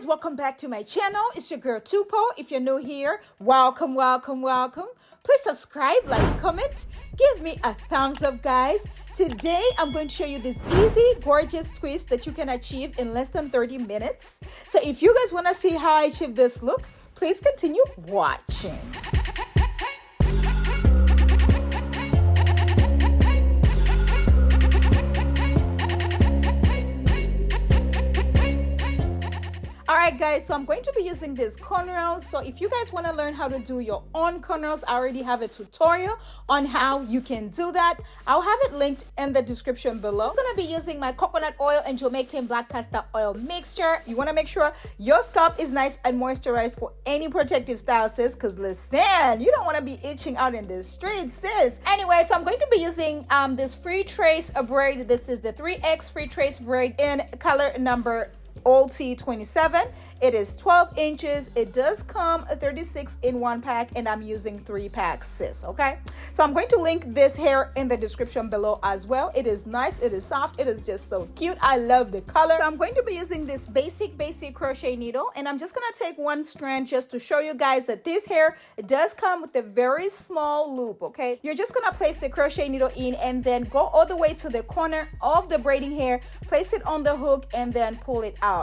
guys, welcome back to my channel. It's your girl Tupo. If you're new here, welcome. Please subscribe, like, comment, give me a thumbs up, guys. Today I'm going to show you this easy, gorgeous twist that you can achieve in less than 30 minutes. So if you guys want to see how I achieve this look, please continue watching. Alright guys, so I'm going to be using these cornrows. So if you guys want to learn how to do your own cornrows, I already have a tutorial on how you can do that. I'll have it linked in the description below. I'm going to be using my coconut oil and Jamaican black castor oil mixture. You want to make sure your scalp is nice and moisturized for any protective style, sis, because listen, you don't want to be itching out in the streets, sis. Anyway, so I'm going to be using this free trace braid. This is the 3X free trace braid in color number OT27. It is 12 inches. It does come 36 in one pack, and I'm using 3 packs, sis. Okay, so I'm going to link this hair in the description below as well. It is nice, it is soft, it is just so cute. I love the color. So I'm going to be using this basic crochet needle, and I'm just gonna take one strand just to show you guys that this hair does come with a very small loop. Okay, you're just gonna place the crochet needle in and then go all the way to the corner of the braiding hair, place it on the hook, and then pull it out.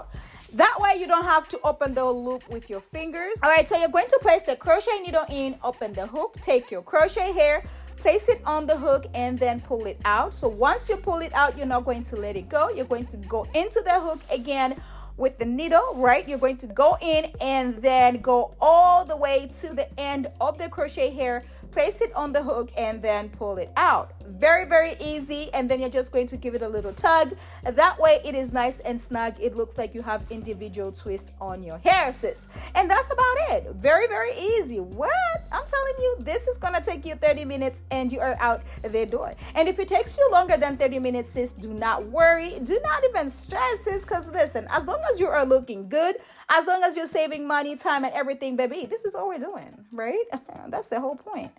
That way you don't have to open the loop with your fingers. All right, so you're going to place the crochet needle in, open the hook, take your crochet hair, place it on the hook, and then pull it out. So once you pull it out, you're not going to let it go. You're going to go into the hook again with the needle, right? You're going to go in and then go all the way to the end of the crochet hair, place it on the hook, and then pull it out. Very easy. And then you're just going to give it a little tug. That way it is nice and snug. It looks like you have individual twists on your hair, sis. And that's about it. Very easy. What? I'm telling you, this is gonna take you 30 minutes and you are out the door. And if it takes you longer than 30 minutes, sis, do not worry. Do not even stress, sis, because listen, as long as you are looking good, as long as you're saving money, time, and everything, baby, this is all we're doing, right? That's the whole point.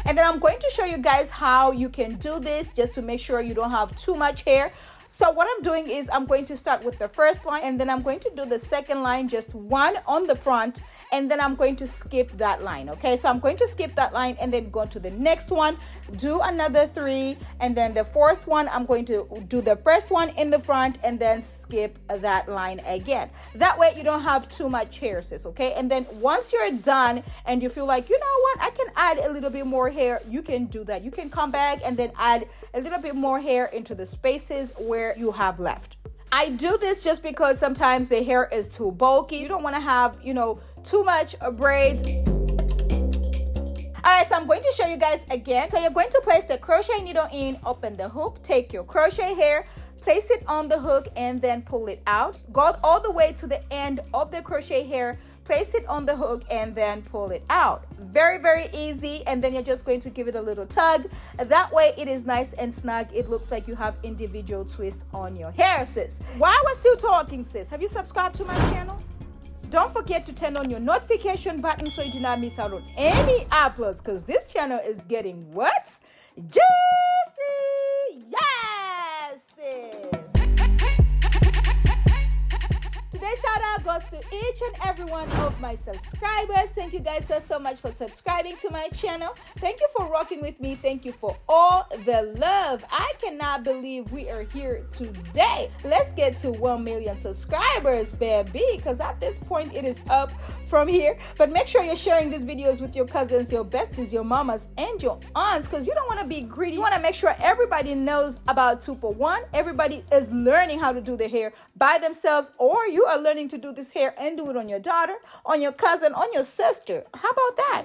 And then I'm going to show you guys how you can do this just to make sure you don't have too much hair. So what I'm doing is I'm going to start with the first line, and then I'm going to do the second line, just one on the front, and then I'm going to skip that line. Okay, so I'm going to skip that line and then go to the next one, do another 3, and then the fourth one I'm going to do the first one in the front and then skip that line again. That way you don't have too much hair, sis. Okay, and then once you're done and you feel like, you know what, I can add a little bit more hair, you can do that. You can come back and then add a little bit more hair into the spaces where you have left. I do this just because sometimes the hair is too bulky. You don't want to have, you know, too much braids. All right, so I'm going to show you guys again. So you're going to place the crochet needle in, open the hook, take your crochet hair, place it on the hook, and then pull it out. Go all the way to the end of the crochet hair, place it on the hook, and then pull it out. Very easy. And then you're just going to give it a little tug. That way it is nice and snug. It looks like you have individual twists on your hair, sis. While I was still talking, sis, have you subscribed to my channel? Don't forget to turn on your notification button so you do not miss out on any uploads, because this channel is getting what? Juicy! Yes, sis! Today's shout out goes to each and every one of my subscribers. Thank you guys so much for subscribing to my channel. Thank you for rocking with me. Thank you for all the love. I cannot believe we are here today. Let's get to 1 million subscribers, baby, because at this point it is up from here. But make sure you're sharing these videos with your cousins, your besties, your mamas, and your aunts, because you don't want to be greedy. You want to make sure everybody knows about Tupo1. Everybody is learning how to do their hair by themselves, or you are learning to do this hair and do it on your daughter, on your cousin, on your sister. How about that?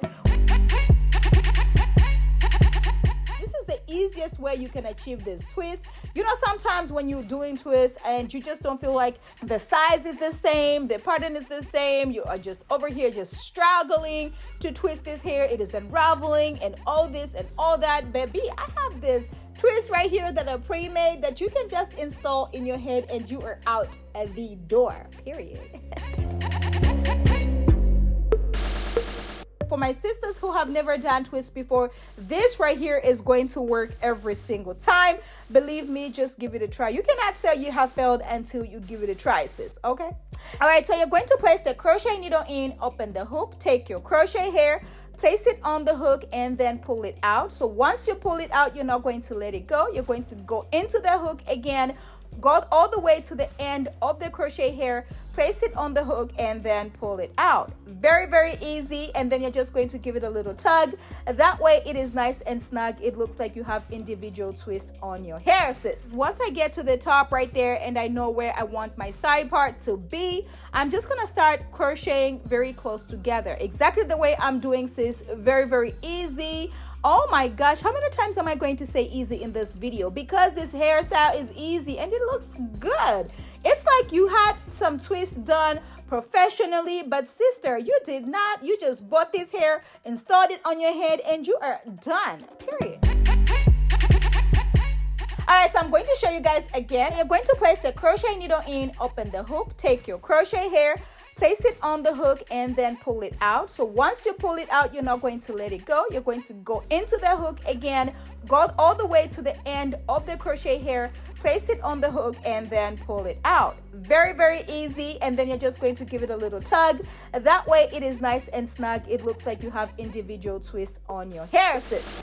This is the easiest way you can achieve this twist. You know, sometimes when you're doing twists and you just don't feel like the size is the same, the pattern is the same, you are just over here just struggling to twist this hair, it is unraveling and all this and all that. Baby, I have this twist right here that are pre-made that you can just install in your head and you are out at the door, period. For my sisters who have never done twist before, this right here is going to work every single time. Believe me, just give it a try. You cannot say you have failed until you give it a try, sis. Okay. All right, so you're going to place the crochet needle in, open the hook, take your crochet hair, place it on the hook, and then pull it out. So once you pull it out, you're not going to let it go. You're going to go into the hook again, go all the way to the end of the crochet hair, place it on the hook, and then pull it out. Very, very easy. And then you're just going to give it a little tug. That way it is nice and snug. It looks like you have individual twists on your hair, sis. Once I get to the top right there and I know where I want my side part to be, I'm just gonna start crocheting very close together, exactly the way I'm doing, sis. Very, very easy. Oh my gosh, how many times am I going to say easy in this video? Because this hairstyle is easy and it looks good. It's like you had some twists done professionally, but sister, you did not. You just bought this hair, installed it on your head, and you are done, period. All right, so I'm going to show you guys again. You're going to place the crochet needle in, open the hook, take your crochet hair, place it on the hook, and then pull it out. So once you pull it out, you're not going to let it go. You're going to go into the hook again, go all the way to the end of the crochet hair, place it on the hook, and then pull it out. Very, very easy. And then you're just going to give it a little tug. That way it is nice and snug. It looks like you have individual twists on your hair, sis.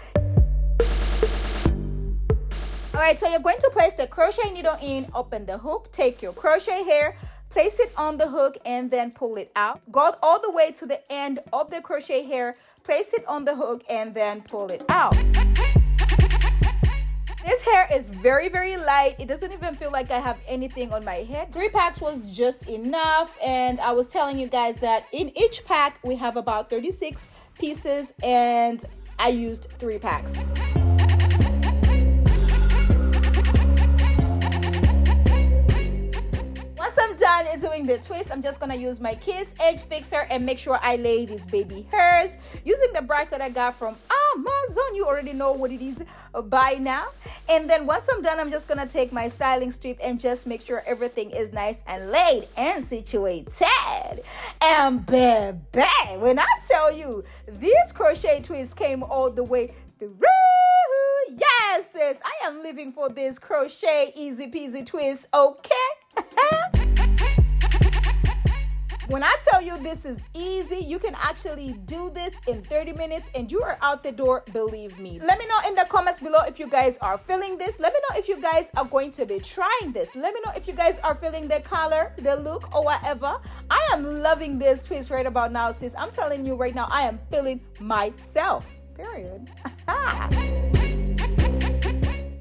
All right, so you're going to place the crochet needle in, open the hook, take your crochet hair, place it on the hook, and then pull it out. Go all the way to the end of the crochet hair, place it on the hook, and then pull it out. This hair is very, very light. It doesn't even feel like I have anything on my head. 3 packs was just enough. And I was telling you guys that in each pack, we have about 36 pieces, and I used 3 packs. Once I'm done doing the twist, I'm just gonna use my Kiss Edge Fixer and make sure I lay these baby hairs using the brush that I got from Amazon. You already know what it is by now. And then once I'm done, I'm just gonna take my styling strip and just make sure everything is nice and laid and situated. And baby, when I tell you these crochet twists came all the way through, yes, sis, I am living for this crochet easy peasy twist, okay? When I tell you this is easy, you can actually do this in 30 minutes and you are out the door, believe me. Let me know in the comments below if you guys are feeling this. Let me know if you guys are going to be trying this. Let me know if you guys are feeling the color, the look, or whatever. I am loving this twist right about now, sis. I'm telling you right now, I am feeling myself, period.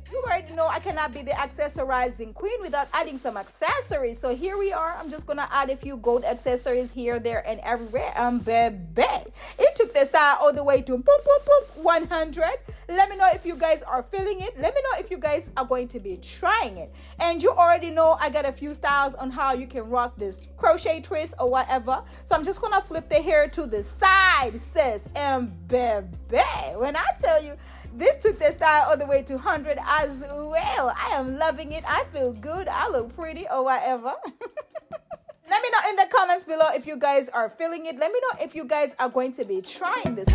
You already know I cannot be the accessorizing queen without adding some accessories. So here we are. I'm just gonna add a few gold accessories here, there, and everywhere. Baby, it took the style all the way to boop, boop, boop, 100. Let me know if you guys are feeling it. Let me know if you guys are going to be trying it. And you already know I got a few styles on how you can rock this crochet twist or whatever. So I'm just gonna flip the hair to the side, sis. And baby, when I tell you, this took the style all the way to 100 as well. I am loving it. I feel good. I look pretty or whatever. Let me know in the comments below if you guys are feeling it. Let me know if you guys are going to be trying this.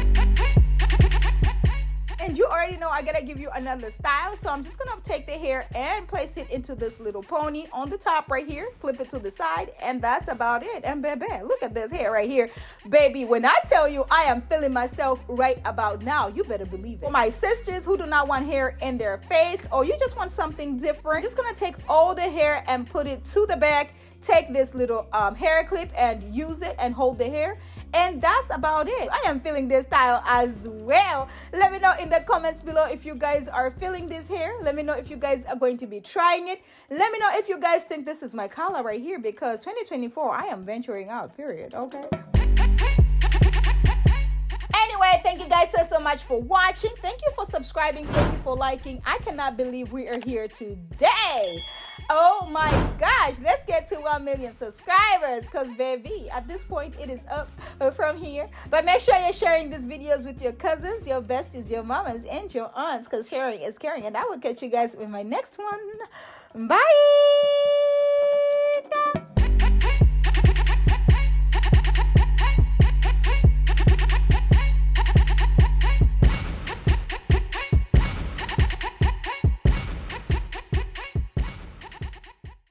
And you already know I gotta give you another style. So I'm just gonna take the hair and place it into this little pony on the top right here. Flip it to the side, and that's about it. And baby, look at this hair right here. Baby, when I tell you I am feeling myself right about now, you better believe it. For my sisters who do not want hair in their face, or you just want something different, I'm just gonna take all the hair and put it to the back. Take this little hair clip and use it and hold the hair. And that's about it. I am feeling this style as well. Let me know in the comments below if you guys are feeling this hair. Let me know if you guys are going to be trying it. Let me know if you guys think this is my color right here, because 2024, I am venturing out, period, okay? Anyway, thank you guys so much for watching. Thank you for subscribing. Thank you for liking. I cannot believe we are here today. Oh my gosh, let's get to 1 million subscribers, because baby, at this point it is up from here. But make sure you're sharing these videos with your cousins, your besties, your mamas, and your aunts, because sharing is caring. And I will catch you guys in my next one. Bye.